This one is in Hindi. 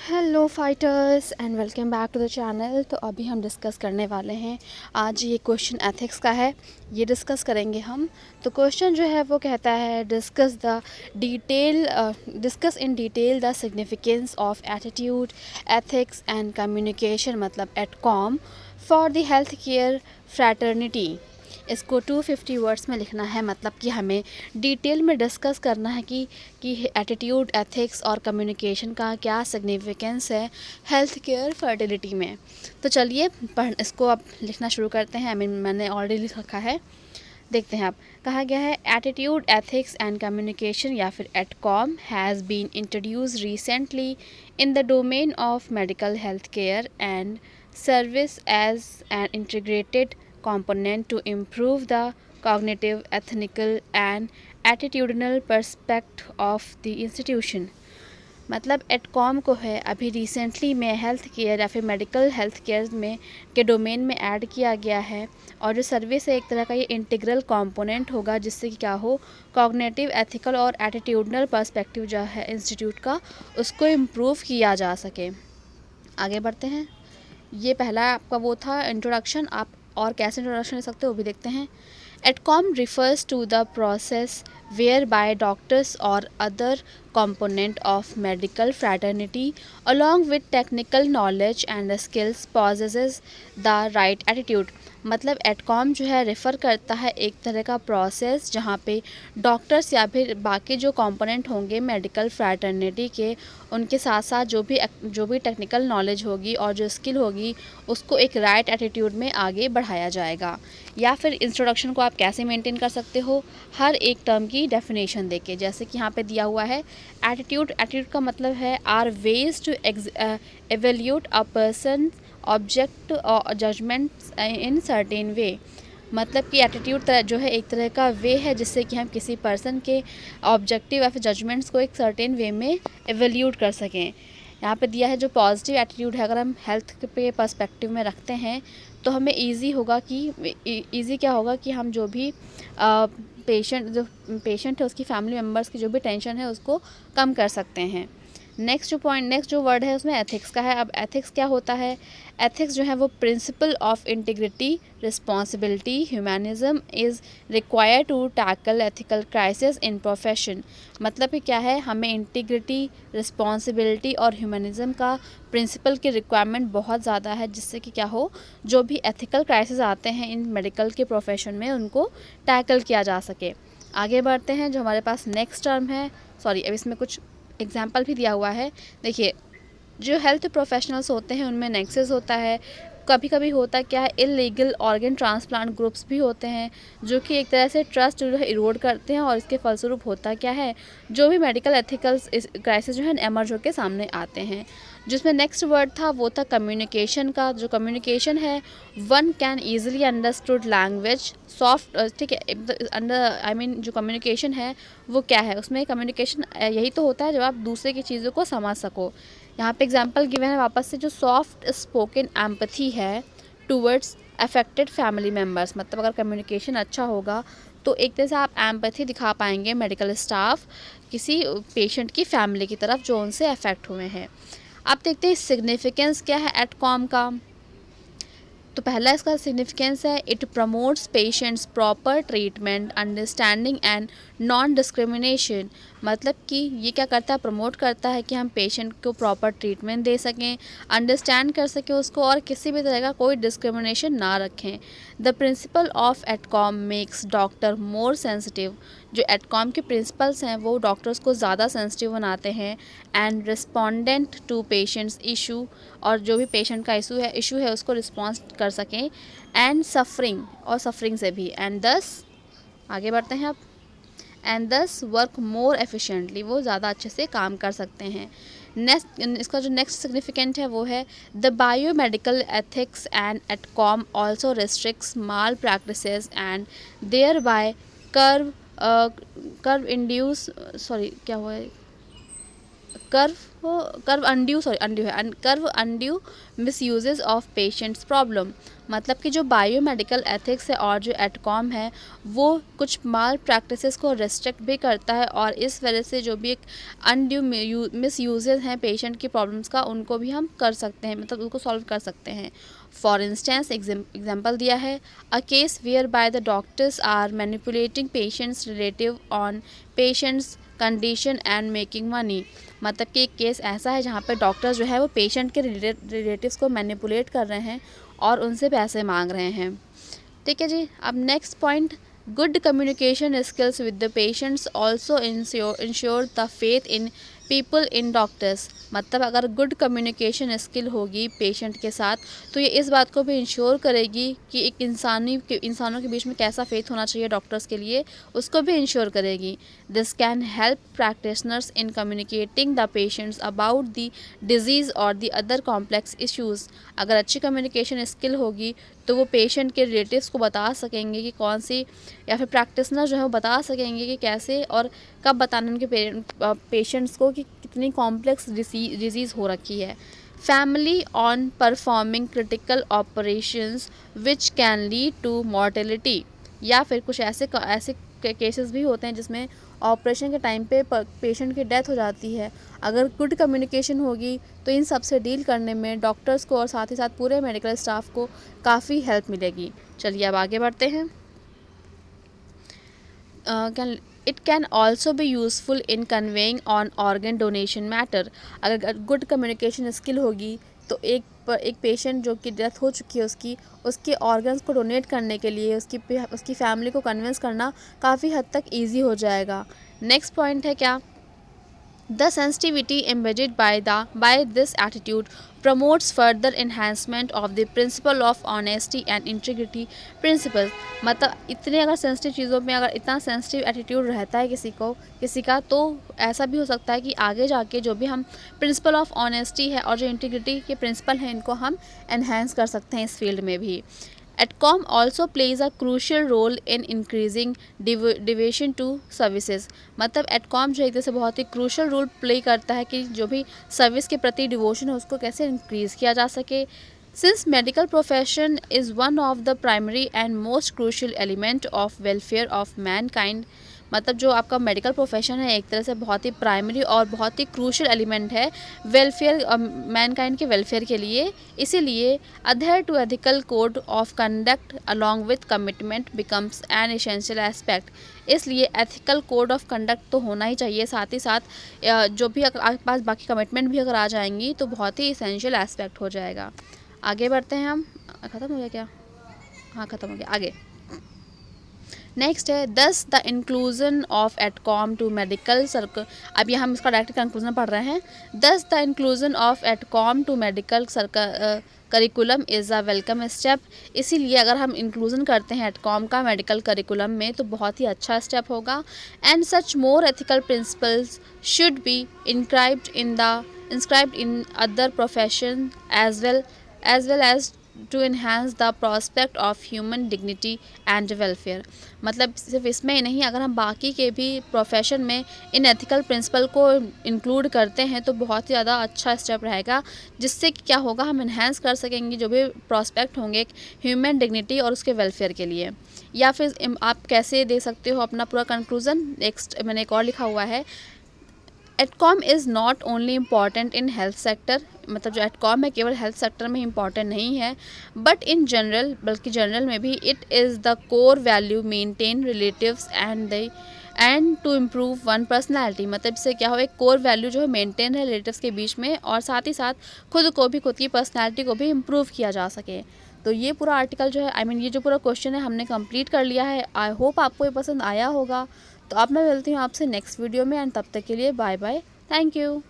Hello fighters and welcome back to the channel. तो अभी हम डिस्कस करने वाले हैं, आज ये क्वेश्चन एथिक्स का है, ये डिस्कस करेंगे हम। तो क्वेश्चन जो है वो कहता है discuss in detail the significance of attitude, ethics and communication, मतलब AETCOM, for the health care fraternity. इसको 250 वर्ड्स में लिखना है, मतलब कि हमें डिटेल में डिस्कस करना है कि एटीट्यूड, एथिक्स और कम्युनिकेशन का क्या सिग्निफिकेंस है हेल्थ केयर फर्टिलिटी में। तो चलिए इसको अब लिखना शुरू करते हैं। मैंने ऑलरेडी लिख रखा है, देखते हैं आप। कहा गया है एटीट्यूड, एथिक्स एंड कम्युनिकेशन या फिर AETCOM has been introduce recently in the domain of medical health care and service as an integrated component to improve the cognitive, ethical and attitudinal perspective of the institution। मतलब एटकॉम को है अभी रिसेंटली में हेल्थ केयर या फिर मेडिकल हेल्थ केयर में के डोमेन में ऐड किया गया है, और जो सर्विस है एक तरह का ये इंटीग्रल कंपोनेंट होगा जिससे कि क्या हो, कॉग्निटिव, एथिकल और एटीट्यूडनल पर्सपेक्टिव जो है इंस्टीट्यूट का, उसको इम्प्रूव किया जा सके। आगे बढ़ते हैं। ये पहला आपका वो था इंट्रोडक्शन। आप और कैसे इंट्रोडक्शन ले सकते हो वो भी देखते हैं। AETCOM refers to the process where by doctors और other component of medical fraternity along with technical knowledge and skills possesses the right attitude। मतलब एटकॉम जो है रेफ़र करता है एक तरह का प्रोसेस जहाँ पे डॉक्टर्स या फिर बाकी जो कंपोनेंट होंगे मेडिकल फ्रैटर्निटी के, उनके साथ साथ जो भी टेक्निकल नॉलेज होगी और जो स्किल होगी उसको एक राइट एटीट्यूड में आगे बढ़ाया जाएगा। या फिर इंट्रोडक्शन को आप कैसे मेंटेन कर सकते हो, हर एक टर्म की डेफिनेशन देके, जैसे कि यहाँ पे दिया हुआ है एटीट्यूड का मतलब है are ways to evaluate a person object और जजमेंट्स इन सर्टेन वे। मतलब कि एटीट्यूड जो है एक तरह का वे है जिससे कि हम किसी पर्सन के ऑब्जेक्टिव या फिर जजमेंट्स को एक सर्टेन वे में एवेल्यूट कर सकें। यहाँ पे दिया है जो पॉजिटिव एटीट्यूड है, अगर हम हेल्थ पे पर्सपेक्टिव में रखते हैं तो हमें ईजी क्या होगा कि हम जो भी पेशेंट है उसकी फैमिली मेम्बर्स की जो भी टेंशन है उसको कम कर सकते हैं। नेक्स्ट जो वर्ड है उसमें एथिक्स का है। अब एथिक्स क्या होता है? एथिक्स जो है वो principle of integrity, responsibility, humanism is required to tackle ethical crisis in profession. मतलब कि क्या है, हमें इंटीग्रिटी, रिस्पॉन्सिबिलिटी और ह्यूमैनिज्म का प्रिंसिपल की रिक्वायरमेंट बहुत ज़्यादा है, जिससे कि क्या हो, जो भी एथिकल क्राइसिस आते हैं इन मेडिकल के प्रोफेशन में उनको टैकल किया जा सके। आगे बढ़ते हैं। जो हमारे पास नेक्स्ट टर्म है, अब इसमें कुछ एग्जाम्पल भी दिया हुआ है। देखिए, जो हेल्थ प्रोफेशनल्स होते हैं उनमें नेक्सस होता है। कभी कभी होता क्या है, इलीगल ऑर्गन ट्रांसप्लांट ग्रुप्स भी होते हैं जो कि एक तरह से ट्रस्ट जो है इरोड करते हैं, और इसके फलस्वरूप होता क्या है, जो भी मेडिकल एथिकल क्राइसिस जो है एमर्ज होकर सामने आते हैं। जिसमें नेक्स्ट वर्ड था वो था कम्युनिकेशन का। जो कम्युनिकेशन है, one can easily understood language soft, ठीक है, जो कम्युनिकेशन है वो क्या है, उसमें कम्युनिकेशन यही तो होता है जब आप दूसरे की चीज़ों को समझ सको। यहाँ पे एग्जांपल गिवन है वापस से, जो सॉफ्ट स्पोकन एम्पैथी है टूवर्ड्स अफेक्टेड फैमिली मेम्बर्स। मतलब अगर कम्युनिकेशन अच्छा होगा तो एक तरह से आप एम्पैथी दिखा पाएंगे मेडिकल स्टाफ किसी पेशेंट की फैमिली की तरफ जो उनसे अफेक्ट हुए हैं। अब देखते हैं सिग्निफिकेंस क्या है एटकॉम का। तो पहला इसका सिग्निफिकेंस है, it promotes patients proper treatment, understanding and non discrimination. मतलब कि ये क्या करता है, प्रमोट करता है कि हम पेशेंट को प्रॉपर ट्रीटमेंट दे सकें, अंडरस्टैंड कर सकें उसको, और किसी भी तरह का कोई डिस्क्रिमिनेशन ना रखें। The principle of AETCOM makes doctor more sensitive. जो एटकॉम के प्रिंसिपल्स हैं वो डॉक्टर्स को ज़्यादा सेंसिटिव बनाते हैं, and respondent to patients issue, और जो भी पेशेंट का इशू है उसको रिस्पॉन्स कर सकें, एंड सफरिंग से भी, एंड दस आगे बढ़ते हैं अब, एंड दस वर्क मोर एफिशिएंटली, वो ज़्यादा अच्छे से काम कर सकते हैं। इसका जो नेक्स्ट सिग्निफिकेंट है वो है, the biomedical ethics and AETCOM also restricts mal practices and there by curb induce क्या हुआ है, curb undue misuses of patients problem. मतलब कि जो बायोमेडिकल एथिक्स है और जो एटकॉम है वो कुछ माल प्रैक्टिसेस को रेस्ट्रिक्ट भी करता है, और इस वजह से जो भी एक अनड्यू मिसयूजेस हैं पेशेंट की प्रॉब्लम्स का, उनको भी हम कर सकते हैं, मतलब उनको सॉल्व कर सकते हैं। फॉर इंस्टेंस एग्जाम्पल दिया है, a case whereby the doctors are manipulating patients relative on patients condition and making money. मतलब कि एक केस ऐसा है जहाँ पे डॉक्टर्स जो है वो पेशेंट के रिलेटिव्स को मैनिपुलेट कर रहे हैं और उनसे पैसे मांग रहे हैं। ठीक है जी। अब next point, good communication skills with the patients also ensure the faith in people in doctors. मतलब अगर गुड कम्युनिकेशन स्किल होगी पेशेंट के साथ तो ये इस बात को भी इंश्योर करेगी कि एक इंसानों के बीच में कैसा फेथ होना चाहिए डॉक्टर्स के लिए, उसको भी इंश्योर करेगी। This can help practitioners in communicating the patients about the disease और द अदर कॉम्प्लेक्स इश्यूज़। अगर अच्छी कम्युनिकेशन स्किल होगी तो वो पेशेंट के रिलेटिव्स को बता सकेंगे कि कौन सी, या फिर प्रैक्टिशनर जो है वो बता सकेंगे कि कैसे और कब बताना उनके पेशेंट्स को कि कितनी कॉम्प्लेक्स डिजीज़ हो रखी है। Family on performing critical operations which can lead to mortality. या फिर कुछ ऐसे केसेस भी होते हैं जिसमें ऑपरेशन के टाइम पे पेशेंट की डेथ हो जाती है। अगर गुड कम्युनिकेशन होगी तो इन सब से डील करने में डॉक्टर्स को और साथ ही साथ पूरे मेडिकल स्टाफ को काफ़ी हेल्प मिलेगी। चलिए अब आगे बढ़ते हैं। It can also be useful in conveying on organ donation matter. अगर गुड कम्युनिकेशन स्किल होगी तो एक पेशेंट जो कि डेथ हो चुकी है उसके ऑर्गन्स को डोनेट करने के लिए उसकी फैमिली को कन्विंस करना काफ़ी हद तक ईजी हो जाएगा। नेक्स्ट पॉइंट है क्या, the sensitivity embedded by this attitude promotes further enhancement of the principle of honesty and integrity principles। मतलब इतने अगर सेंसिटिव चीज़ों में अगर इतना सेंसिटिव एटीट्यूड रहता है किसी का तो ऐसा भी हो सकता है कि आगे जाके जो भी हम प्रिंसिपल ऑफ ऑनेस्टी है और जो इंटीग्रिटी के प्रिंसिपल हैं इनको हम एनहेंस कर सकते हैं इस फील्ड में भी। AETCOM also plays a crucial role in increasing deviation to services. मतलब एटकॉम जो एक तरह से बहुत ही क्रूशियल रोल प्ले करता है कि जो भी सर्विस के प्रति डिवोशन है उसको कैसे इंक्रीज़ किया जा सके। Since medical profession is one of the primary and most crucial element of welfare of Mankind. मतलब जो आपका मेडिकल प्रोफेशन है एक तरह से बहुत ही प्राइमरी और बहुत ही क्रूशियल एलिमेंट है वेलफेयर मैनकाइंड के वेलफेयर के लिए, इसीलिए adhere to ethical code of conduct along with commitment becomes an essential aspect. इसलिए एथिकल कोड ऑफ कंडक्ट तो होना ही चाहिए, साथ ही साथ जो भी अगर आपके पास बाकी कमिटमेंट भी अगर आ जाएंगी तो बहुत ही एसेंशियल एस्पेक्ट हो जाएगा। आगे बढ़ते हैं हम। ख़त्म हो गया क्या? हाँ ख़त्म हो गया। आगे नेक्स्ट है thus the inclusion of AETCOM to medical circle. अब यहाँ हम इसका डायरेक्ट कंक्लूजन पढ़ रहे हैं। Thus the inclusion of AETCOM to medical circle curriculum is a welcome step. इसीलिए अगर हम इंक्लूजन करते हैं एटकॉम का मेडिकल करिकुलम में तो बहुत ही अच्छा स्टेप होगा। And such more ethical principles should be inscribed in other profession as well as to enhance the prospect of human dignity and welfare. मतलब सिर्फ इसमें ही नहीं, अगर हम बाकी के भी प्रोफेशन में इन एथिकल प्रिंसिपल को इंक्लूड करते हैं तो बहुत ही ज़्यादा अच्छा स्टेप रहेगा, जिससे कि क्या होगा, हम इन्हांस कर सकेंगे जो भी प्रॉस्पेक्ट होंगे ह्यूमन डिग्निटी और उसके वेलफेयर के लिए। या फिर आप कैसे दे सकते हो अपना पूरा कंक्लूज़न, नेक्स्ट मैंने एक और लिखा हुआ है, AETCOM is not only important in health sector. मतलब जो एटकॉम है केवल हेल्थ सेक्टर में इम्पॉर्टेंट नहीं है बट इन जनरल, बल्कि जनरल में भी it is the core value maintain relatives and to improve one personality. मतलब इससे क्या हो, एक कोर वैल्यू जो है मेंटेन है रिलेटिव्स के बीच में और साथ ही साथ खुद की पर्सनैलिटी को भी इम्प्रूव किया जा सके। तो ये पूरा आर्टिकल जो है ये जो पूरा क्वेश्चन है हमने कंप्लीट कर लिया है। आई होप आपको ये पसंद आया होगा। तो अब मैं मिलती हूँ आपसे नेक्स्ट वीडियो में एंड तब तक के लिए बाय बाय, थैंक यू।